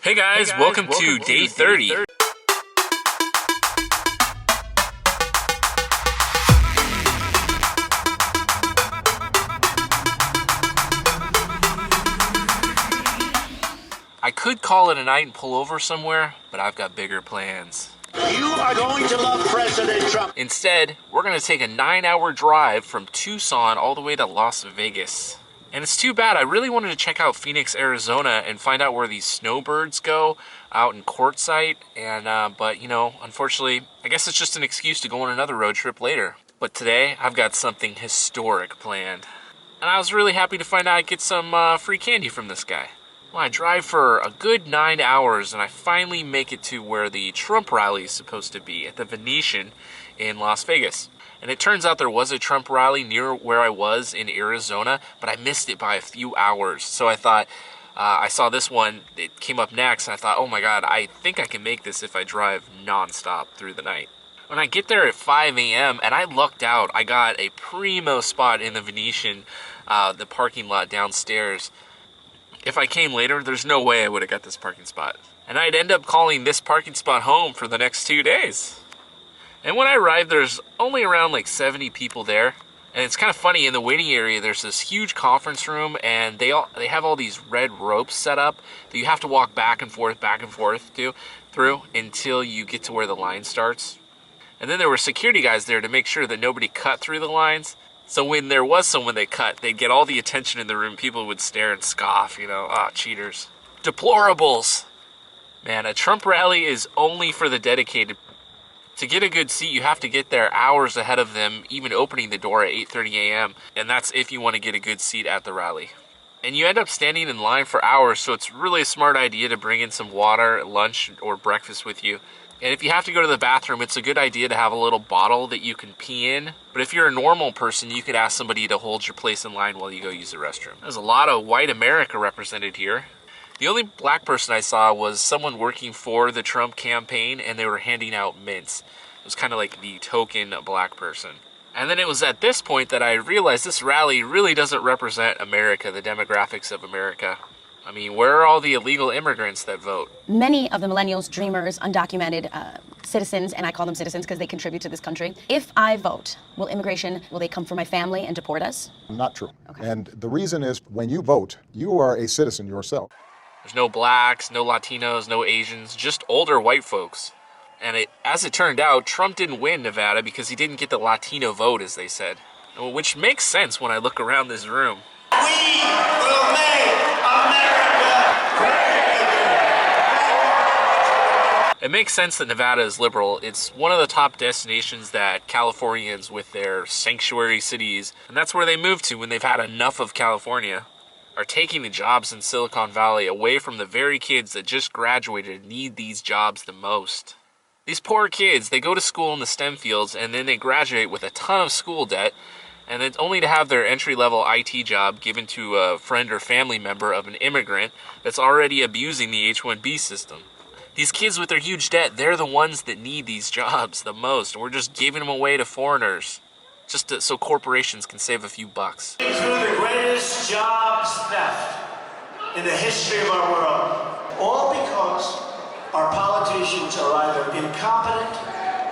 Hey guys, welcome to day 30. I could call it a night and pull over somewhere, but I've got bigger plans. You are going to love President Trump. Instead, we're going to take a 9-hour drive from Tucson all the way to Las Vegas. And it's too bad. I really wanted to check out Phoenix, Arizona and find out where these snowbirds go out in Quartzsite. But, you know, unfortunately, I guess it's just an excuse to go on another road trip later. But today, I've got something historic planned. And I was really happy to find out I get some free candy from this guy. Well, I drive for a good 9 hours and I finally make it to where the Trump rally is supposed to be, at the Venetian in Las Vegas. And it turns out there was a Trump rally near where I was in Arizona, but I missed it by a few hours. So I thought, I saw this one, it came up next, and I thought, oh my God, I think I can make this if I drive nonstop through the night. When I get there at 5 a.m., and I lucked out, I got a primo spot in the Venetian, the parking lot downstairs. If I came later, there's no way I would have got this parking spot. And I'd end up calling this parking spot home for the next 2 days. And when I arrived, there's only around like 70 people there. And it's kind of funny, in the waiting area, there's this huge conference room, and they have all these red ropes set up that you have to walk back and forth through until you get to where the line starts. And then there were security guys there to make sure that nobody cut through the lines. So when there was someone they cut, they'd get all the attention in the room. People would stare and scoff, you know, cheaters. Deplorables. Man, a Trump rally is only for the dedicated. To get a good seat, you have to get there hours ahead of them, even opening the door at 8:30 a.m. And that's if you want to get a good seat at the rally. And you end up standing in line for hours, so it's really a smart idea to bring in some water, lunch, or breakfast with you. And if you have to go to the bathroom, it's a good idea to have a little bottle that you can pee in. But if you're a normal person, you could ask somebody to hold your place in line while you go use the restroom. There's a lot of white America represented here. The only black person I saw was someone working for the Trump campaign, and they were handing out mints. It was kind of like the token black person. And then it was at this point that I realized this rally really doesn't represent America, the demographics of America. I mean, where are all the illegal immigrants that vote? Many of the millennials, dreamers, undocumented citizens, and I call them citizens because they contribute to this country. If I vote, will they come for my family and deport us? Not true. Okay. And the reason is, when you vote, you are a citizen yourself. There's no blacks, no Latinos, no Asians, just older white folks. And as it turned out, Trump didn't win Nevada because he didn't get the Latino vote, as they said. Which makes sense when I look around this room. We will make America great again. It makes sense that Nevada is liberal. It's one of the top destinations that Californians with their sanctuary cities, and that's where they move to when they've had enough of California, are taking the jobs in Silicon Valley away from the very kids that just graduated and need these jobs the most. These poor kids, they go to school in the STEM fields and then they graduate with a ton of school debt, and it's only to have their entry-level IT job given to a friend or family member of an immigrant that's already abusing the H1-B system. These kids with their huge debt, they're the ones that need these jobs the most. We're just giving them away to foreigners, so corporations can save a few bucks. Through the greatest jobs theft in the history of our world, all because our politicians are either incompetent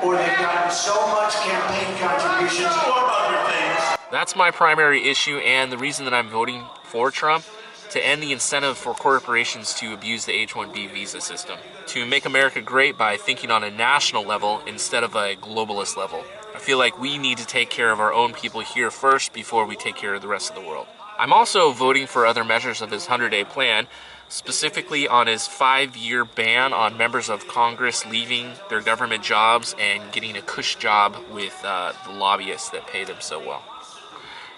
or they've gotten so much campaign contributions or other things. That's my primary issue and the reason that I'm voting for Trump, to end the incentive for corporations to abuse the H1-B visa system, to make America great by thinking on a national level instead of a globalist level. I feel like we need to take care of our own people here first before we take care of the rest of the world. I'm also voting for other measures of his 100-day plan, specifically on his 5-year ban on members of Congress leaving their government jobs and getting a cush job with the lobbyists that pay them so well.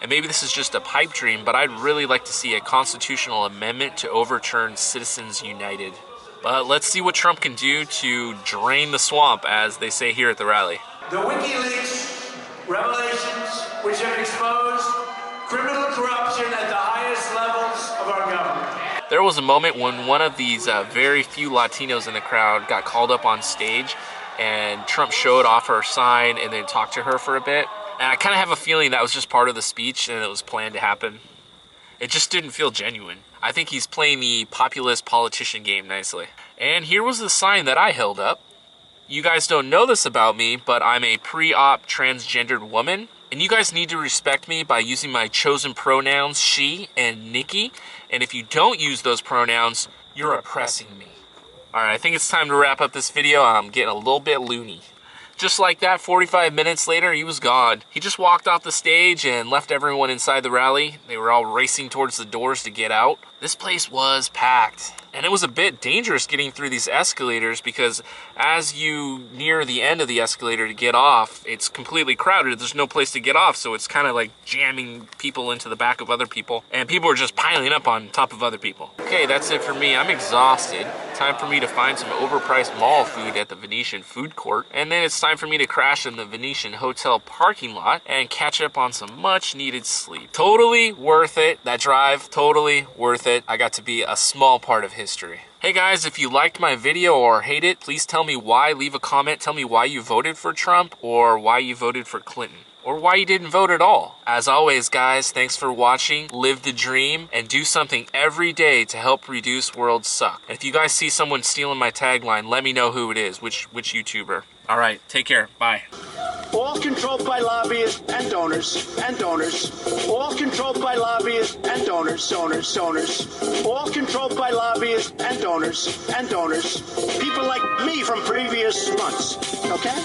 And maybe this is just a pipe dream, but I'd really like to see a constitutional amendment to overturn Citizens United. But let's see what Trump can do to drain the swamp, as they say here at the rally. The WikiLeaks revelations, which have exposed criminal corruption at the highest levels of our government. There was a moment when one of these very few Latinos in the crowd got called up on stage, and Trump showed off her sign and then talked to her for a bit. And I kind of have a feeling that was just part of the speech and it was planned to happen. It just didn't feel genuine. I think he's playing the populist politician game nicely. And here was the sign that I held up. You guys don't know this about me, but I'm a pre-op transgendered woman. And you guys need to respect me by using my chosen pronouns, she and Nikki. And if you don't use those pronouns, you're oppressing me. Alright, I think it's time to wrap up this video. I'm getting a little bit loony. Just like that, 45 minutes later, he was gone. He just walked off the stage and left everyone inside the rally. They were all racing towards the doors to get out. This place was packed. And it was a bit dangerous getting through these escalators because as you near the end of the escalator to get off, it's completely crowded. There's no place to get off, so it's kind of like jamming people into the back of other people. And people are just piling up on top of other people. Okay, that's it for me. I'm exhausted. Time for me to find some overpriced mall food at the Venetian food court. And then it's time for me to crash in the Venetian hotel parking lot and catch up on some much needed sleep. Totally worth it. That drive, totally worth it. I got to be a small part of history. Hey guys, if you liked my video or hate it, please tell me why. Leave a comment. Tell me why you voted for Trump or why you voted for Clinton. Or why you didn't vote at all. As always, guys, thanks for watching. Live the dream and do something every day to help reduce world suck. And if you guys see someone stealing my tagline, let me know who it is, which YouTuber. All right, take care. Bye. All controlled by lobbyists and donors. All controlled by lobbyists and donors. All controlled by lobbyists and donors. People like me from previous months. Okay?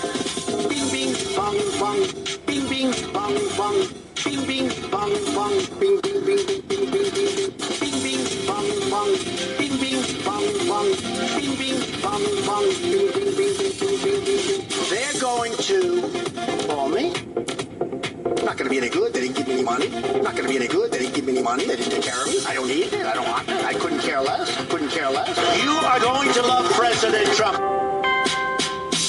Bing, bing, bong, bong. Bing, bing, bong, bong. Bing, bing, bong, bong. Bing, bing, bing, bing, bing, bing, bing. Bing, bing, bong, bong. Bing, bing, bong, bong. Bing, bing, bong, bong. Bing, bing, bing, bing, bing, bing, bing. They're going to call me. Not going to be any good. They didn't give me any money. Not going to be any good. They didn't give me any money. They didn't take care of me. I don't need it. I don't want it. I couldn't care less. You are going to love President Trump.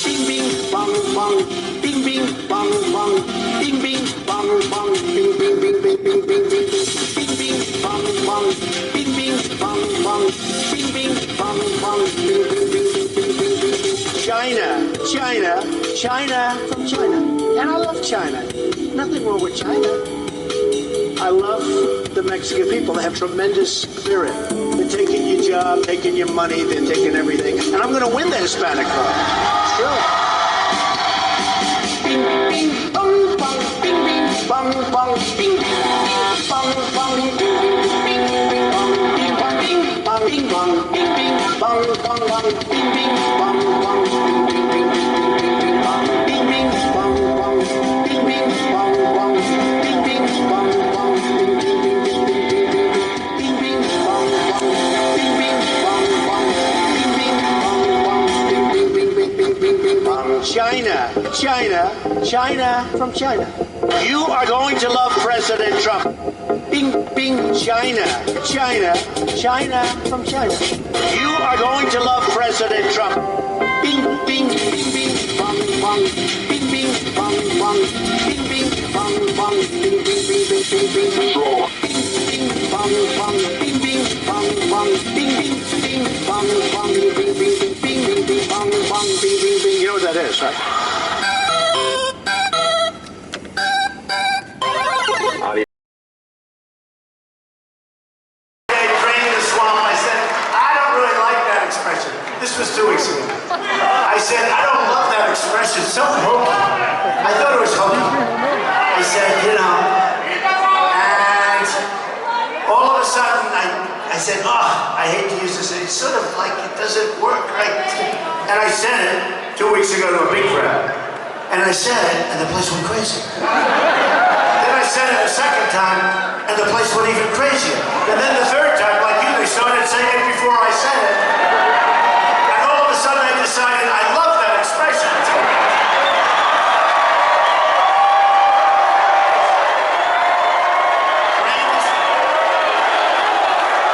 Bing, bing, bong, bong. Bing, bing, bong, bong. Bing, bing, bong, bong. Bing, bing, bing, bing, bing, bing, bing. Bing, bing, bong, bong. Bing, bing, bong, bong. Bing, bing, bong, bong. Bing, bing, bing, bing, bing, bing, bing. China from China. And I love China. Nothing wrong with China. I love the Mexican people. They have tremendous spirit. They're taking your job, taking your money, they're taking everything. And I'm going to win the Hispanic vote. Sure. Bing, bing, bong, bong, bing, bing, bong, bong, bing, bong, bong, bing, bing, bing, bong, bing, bong, bing, bong, bing, bong, bing, bing, bong, bong, bong, bing, bing, bong, bong, bing, bing, bing, bing, bing, bong, bing, bing, bong, bong, bing, bing, bong, bong, bing, bing, bong, bong, bing, bing, bing, bing, bing, bing, bing, bing, bong, bong, bing, bing, bong, bong, bing, bing, bong, bong, bing, bing, bing, bing, bing, bing, bing, bong. China from China. You are going to love President Trump. Bing, bing, China from China. You are going to love President Trump. Bing, bing, bing, bing, bong, bong. Bing, bing, bong, bong. Bing, bing, bong, bong. Bing, bing, bing, bing, bing, bing, bing. Bing, bong, bong. Bing, bing, bong, bong. Bing, bing, bing, bong, bong. Bing, bing, bing, bing, bing, bing, bong, bong. Bing, bing, bing. You know what that is, right? This was 2 weeks ago. I said, I don't love that expression. So hokey. I thought it was hokey. I said, you know, and all of a sudden I said, oh, I hate to use this. It's sort of like it doesn't work right. And I said it 2 weeks ago to a big crowd. And I said it, and the place went crazy. Then I said it a second time, and the place went even crazier. And then the third time, like you, they started saying